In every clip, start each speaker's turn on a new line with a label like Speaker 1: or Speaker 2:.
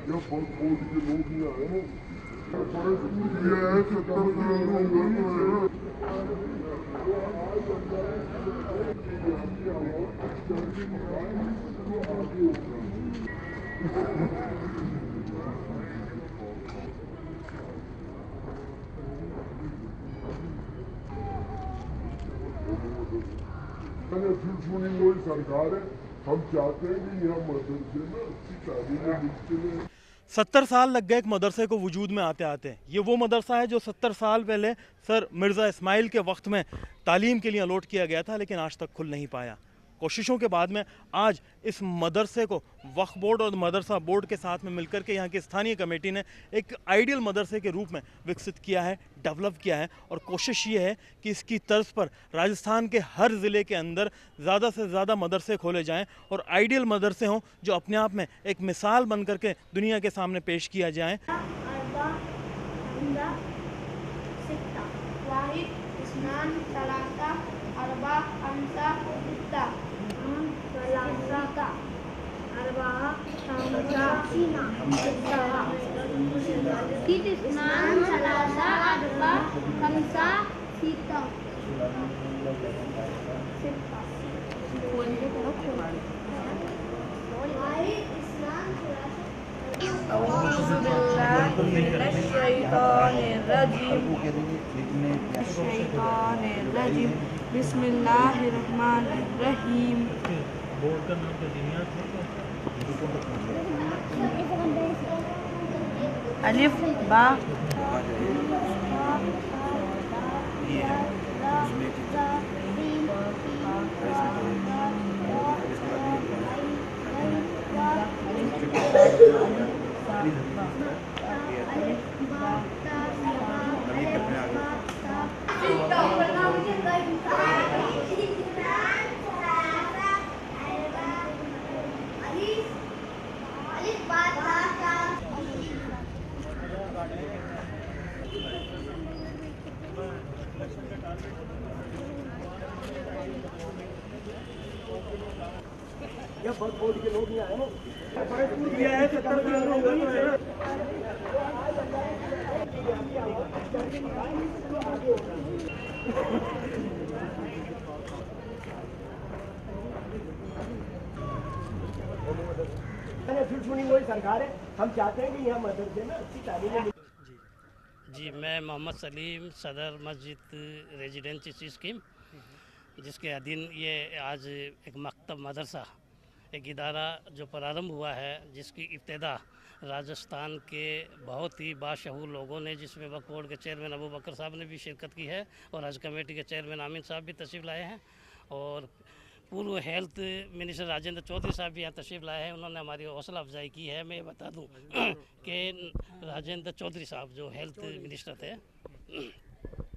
Speaker 1: या फल फूट के लोग नहीं आए हैं, ये है 70 फिर सुनी वही सरकार है। हम चाहते हैं कि यह मदरसे में अच्छी तालीमें मिलती है।
Speaker 2: 70 साल लग गए एक मदरसे को वजूद में आते आते। ये वो मदरसा है जो 70 साल पहले सर मिर्ज़ा इस्माइल के वक्त में तालीम के लिए अलॉट किया गया था, लेकिन आज तक खुल नहीं पाया। कोशिशों के बाद में आज इस मदरसे को वक्फ बोर्ड और मदरसा बोर्ड के साथ में मिलकर के यहाँ की स्थानीय कमेटी ने एक आइडियल मदरसे के रूप में विकसित किया है, डेवलप किया है। और कोशिश ये है कि इसकी तर्ज पर राजस्थान के हर ज़िले के अंदर ज़्यादा से ज़्यादा मदरसे खोले जाएं और आइडियल मदरसे हों जो अपने आप में एक मिसाल बन करके दुनिया के सामने पेश किया जाए।
Speaker 3: बिस्मिल्लाहिर्रहमानिर्रहीम। अलिफ बा
Speaker 2: या फल फूट के लोग नहीं आए हैं, ये है 70 साल हो गए। फिर सुनी वही सरकार है। हम चाहते हैं कि यहाँ मदरसे में अच्छी तालीम।
Speaker 4: जी, मैं मोहम्मद सलीम, सदर मस्जिद रेजिडेंसी स्कीम, जिसके अधीन ये आज एक मकतब मदरसा एक इदारा जो प्रारंभ हुआ है, जिसकी इब्तिदा राजस्थान के बहुत ही बाशऊर लोगों ने, जिसमें वक्फ बोर्ड के चेयरमैन अबू बकर साहब ने भी शिरकत की है और हज कमेटी के चेयरमैन आमिन साहब भी तशरीफ़ लाए हैं और पूर्व हेल्थ मिनिस्टर राजेंद्र चौधरी साहब भी यहाँ तशरीफ़ लाए हैं। उन्होंने हमारी हौसला अफजाई की है। मैं ये बता दूँ कि राजेंद्र चौधरी साहब जो हेल्थ मिनिस्टर थे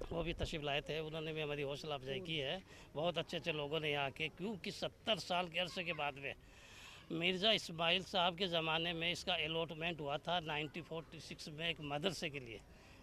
Speaker 4: वो भी तशरीफ़ लाए थे, उन्होंने भी हमारी हौसला अफजाई की है। बहुत अच्छे अच्छे लोगों ने यहाँ के, क्योंकि 70 साल के अरसे के बाद में मिर्ज़ा इस्माइल साहब के ज़माने में इसका अलॉटमेंट हुआ था 1946 में एक मदरसे के लिए,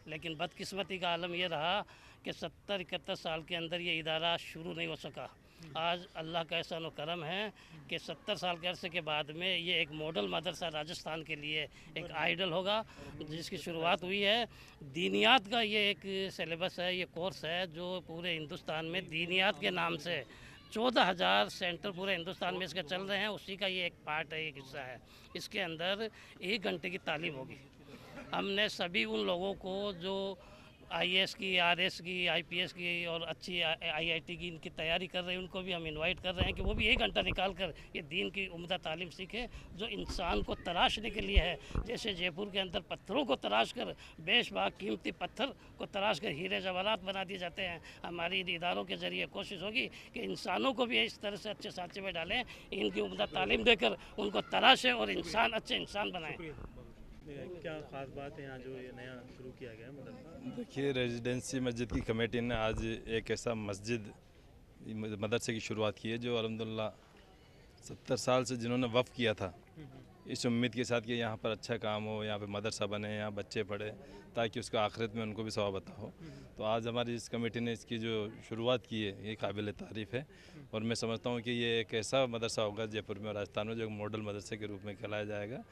Speaker 4: लेकिन बदकिस्मती का आलम यह रहा कि 70-71 साल के अंदर ये इदारा शुरू नहीं हो सका। आज अल्लाह का एहसान व करम है कि 70 साल के अरसे के बाद में ये एक मॉडल मदरसा राजस्थान के लिए एक आइडल होगा, जिसकी शुरुआत हुई है। दीनियात का ये एक सिलेबस है, ये कोर्स है जो पूरे हिंदुस्तान में दीनियात के नाम से 14,000 सेंटर पूरे हिंदुस्तान में इसके चल रहे हैं। उसी का ये एक पार्ट है, एक हिस्सा है। इसके अंदर 1 घंटे की तालीम होगी। हमने सभी उन लोगों को जो IAS की, RS की, IPS की और अच्छी IIT की इनकी तैयारी कर रहे हैं, उनको भी हम इनवाइट कर रहे हैं कि वो भी 1 घंटा निकाल कर ये दीन की उम्दा तालीम सीखे, जो इंसान को तराशने के लिए है। जैसे जयपुर के अंदर पत्थरों को तराश कर, बेशबाक कीमती पत्थर को तराश कर हीरे जवाहरात बना दिए जाते हैं। हमारी इन इदारों के ज़रिए कोशिश होगी कि इंसानों को भी इस तरह से अच्छे सांचे में डालें, इनकी उम्दा तालीम देकर उनको तराशें और इंसान अच्छे इंसान बनाएँ।
Speaker 2: क्या ख़ास बात है यहाँ जो ये नया शुरू किया गया है मदरसा?
Speaker 5: देखिए, रेजिडेंसी मस्जिद की कमेटी ने आज एक ऐसा मदरसे की शुरुआत की है जो अल्हम्दुलिल्लाह 70 साल से जिन्होंने वफ़ किया था इस उम्मीद के साथ कि यहाँ पर अच्छा काम हो, यहाँ पे मदरसा बने, यहाँ बच्चे पढ़े, ताकि उसका आखिरत में उनको भी सवाब अता हो। तो आज हमारी इस कमेटी ने इसकी जो शुरुआत की है ये काबिल तारीफ़ है, और मैं समझता हूँ कि ये एक ऐसा मदरसा होगा जयपुर में और राजस्थान में जो एक मॉडल मदरसे के रूप में कहलाया जाएगा।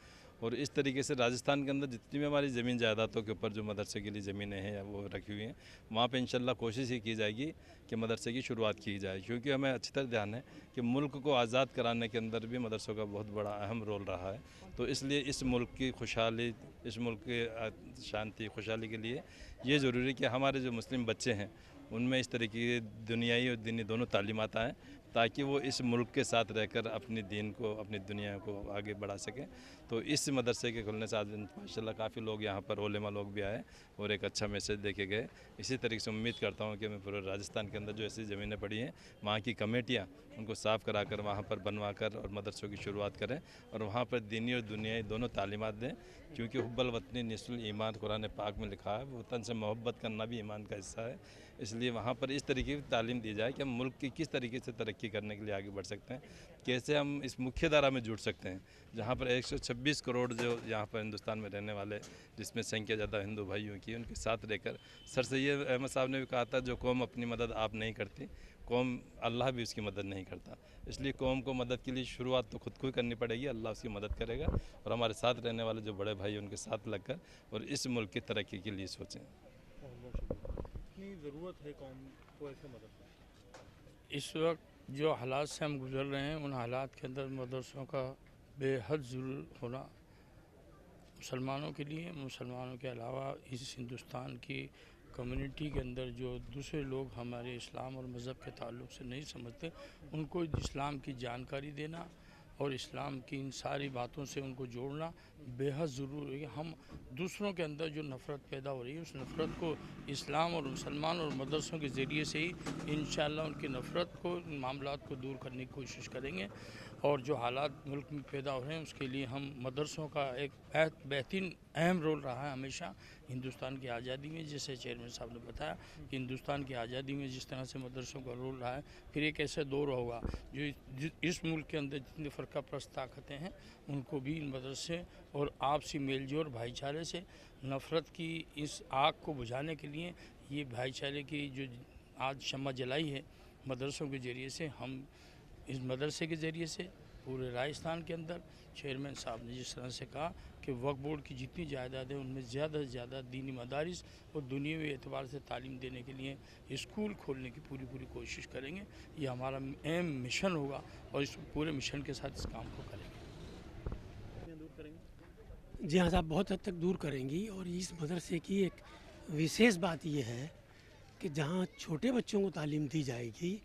Speaker 5: और इस तरीके से राजस्थान के अंदर जितनी भी हमारी ज़मीन जायदादों के ऊपर जो मदरसे के लिए ज़मीनें हैं वो रखी हुई हैं, वहाँ पे इंशाल्लाह कोशिश ही की जाएगी कि मदरसे की शुरुआत की जाए, क्योंकि हमें अच्छी तरह ध्यान है कि मुल्क को आज़ाद कराने के अंदर भी मदरसों का बहुत बड़ा अहम रोल रहा है। तो इसलिए इस मुल्क की खुशहाली, इस मुल्क की शांति खुशहाली के लिए ये ज़रूरी है कि हमारे जो मुस्लिम बच्चे हैं उनमें इस तरह की दुनियाई और दीनी दोनों तालीमात आएँ, ताकि वो इस मुल्क के साथ रहकर अपनी दीन को, अपनी दुनिया को आगे बढ़ा सकें। तो इस मदरसे के खुलने से आज माशाल्लाह काफ़ी लोग यहाँ पर उलेमा लोग भी आए और एक अच्छा मैसेज देके गए। इसी तरीके से उम्मीद करता हूँ कि मैं पूरे राजस्थान के अंदर जो ऐसी ज़मीनें पड़ी हैं वहाँ की कमेटियाँ उनको साफ़ करा कर वहाँ पर बनवा कर और मदरसों की शुरुआत करें और वहाँ पर दीनी और दुनियाई दोनों तालीमात दें, क्योंकि हुब्बल वतनी निस्फुल ईमान कुरान पाक में लिखा है, वतन से मोहब्बत करना भी ईमान का हिस्सा है। इसलिए वहाँ पर इस तरीके की तालीम दी जाए कि हम मुल्क की किस तरीके से तरक्की करने के लिए आगे बढ़ सकते हैं, कैसे हम इस मुख्य धारा में जुड़ सकते हैं, जहाँ पर 126 करोड़ जो यहाँ पर हिंदुस्तान में रहने वाले, जिसमें संख्या ज़्यादा हिंदू भाइयों की, उनके साथ रहकर सर सैयद अहमद साहब ने भी कहा था, जो कौम अपनी मदद आप नहीं करती, कौम अल्लाह भी उसकी मदद नहीं करता। इसलिए कौम को मदद के लिए शुरुआत तो खुद को ही करनी पड़ेगी, अल्लाह उसकी मदद करेगा, और हमारे साथ रहने वाले जो बड़े भाई उनके साथ लगकर और इस मुल्क की तरक्की के लिए सोचें।
Speaker 2: ज़रूरत है कौम को ऐसे मदद।
Speaker 6: इस वक्त जो हालात से हम गुज़र रहे हैं, उन हालात के अंदर मदरसों का बेहद ज़रूर होना मुसलमानों के लिए, मुसलमानों के अलावा इस हिंदुस्तान की कम्युनिटी के अंदर जो दूसरे लोग हमारे इस्लाम और मज़हब के ताल्लुक़ से नहीं समझते, उनको इस्लाम की जानकारी देना और इस्लाम की इन सारी बातों से उनको जोड़ना बेहद ज़रूरी है। हम दूसरों के अंदर जो नफ़रत पैदा हो रही है, उस नफ़रत को इस्लाम और मुसलमान और मदरसों के ज़रिए से ही इंशाअल्लाह उनकी नफ़रत को, इन मामलात को दूर करने की कोशिश करेंगे। और जो हालात मुल्क में पैदा हो रहे हैं उसके लिए हम मदरसों का एक बेहतरीन अहम रोल रहा है हमेशा हिंदुस्तान की आज़ादी में। जैसे चेयरमैन साहब ने बताया कि हिंदुस्तान की आज़ादी में जिस तरह से मदरसों का रोल रहा है, फिर एक ऐसे दौर होगा जो इस मुल्क के अंदर जितनी फ़रका परस्त ताकतें हैं उनको भी इन मदरसे और आपसी मेलजोल भाईचारे से नफ़रत की इस आग को बुझाने के लिए ये भाईचारे की जो आज शम्मा जलाई है मदरसों के ज़रिए से, हम इस मदरसे के ज़रिए से पूरे राजस्थान के अंदर चेयरमैन साहब ने जिस तरह से कहा कि वक्फ बोर्ड की जितनी जायदाद है उनमें ज़्यादा से ज़्यादा दीनी मदारिस और दुनियावी एतबार से तालीम देने के लिए स्कूल खोलने की पूरी कोशिश करेंगे। ये हमारा अहम मिशन होगा और इस पूरे मिशन के साथ इस काम को करेंगे।
Speaker 7: जी हाँ साहब, बहुत हद तक दूर करेंगी। और इस मदरसे की एक विशेष बात यह है कि जहाँ छोटे बच्चों को तालीम दी जाएगी,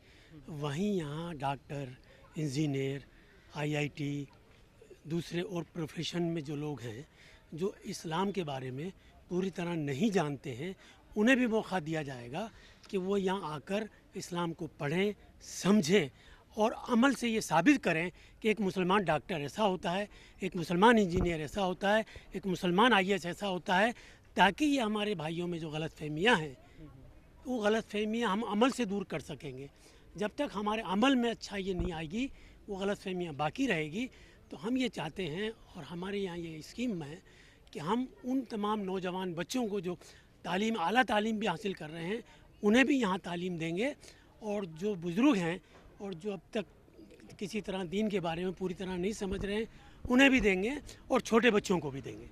Speaker 7: वहीं यहाँ डॉक्टर, इंजीनियर, आईआईटी, दूसरे और प्रोफेशन में जो लोग हैं जो इस्लाम के बारे में पूरी तरह नहीं जानते हैं, उन्हें भी मौका दिया जाएगा कि वो यहाँ आकर इस्लाम को पढ़ें, समझें और अमल से ये साबित करें कि एक मुसलमान डॉक्टर ऐसा होता है, एक मुसलमान इंजीनियर ऐसा होता है, एक मुसलमान आईएएस ऐसा होता है, ताकि ये हमारे भाइयों में जो गलतफहमियाँ हैं वो गलतफहमियाँ हम अमल से दूर कर सकेंगे। जब तक हमारे अमल में अच्छाई ये नहीं आएगी, वो गलतफहमियाँ बाकी रहेगी। तो हम ये चाहते हैं और हमारे यहाँ ये स्कीम है कि हम उन तमाम नौजवान बच्चों को जो तालीम, आला तालीम भी हासिल कर रहे हैं, उन्हें भी यहाँ तालीम देंगे, और जो बुज़ुर्ग हैं और जो अब तक किसी तरह दीन के बारे में पूरी तरह नहीं समझ रहे हैं, उन्हें भी देंगे और छोटे बच्चों को भी देंगे।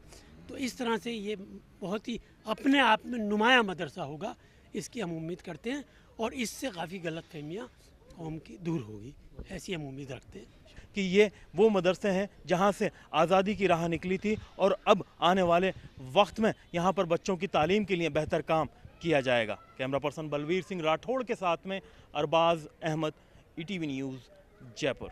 Speaker 7: तो इस तरह से ये बहुत ही अपने आप में नुमाया मदरसा होगा, इसकी हम उम्मीद करते हैं, और इससे काफ़ी गलतफहमियाँ कौम की दूर होगी, ऐसी हम उम्मीद रखते हैं
Speaker 2: कि ये वो मदरसे हैं जहाँ से आज़ादी की राह निकली थी, और अब आने वाले वक्त में यहाँ पर बच्चों की तालीम के लिए बेहतर काम किया जाएगा। कैमरा पर्सन बलवीर सिंह राठौड़ के साथ में अरबाज अहमद, ईटीवी न्यूज़, जयपुर।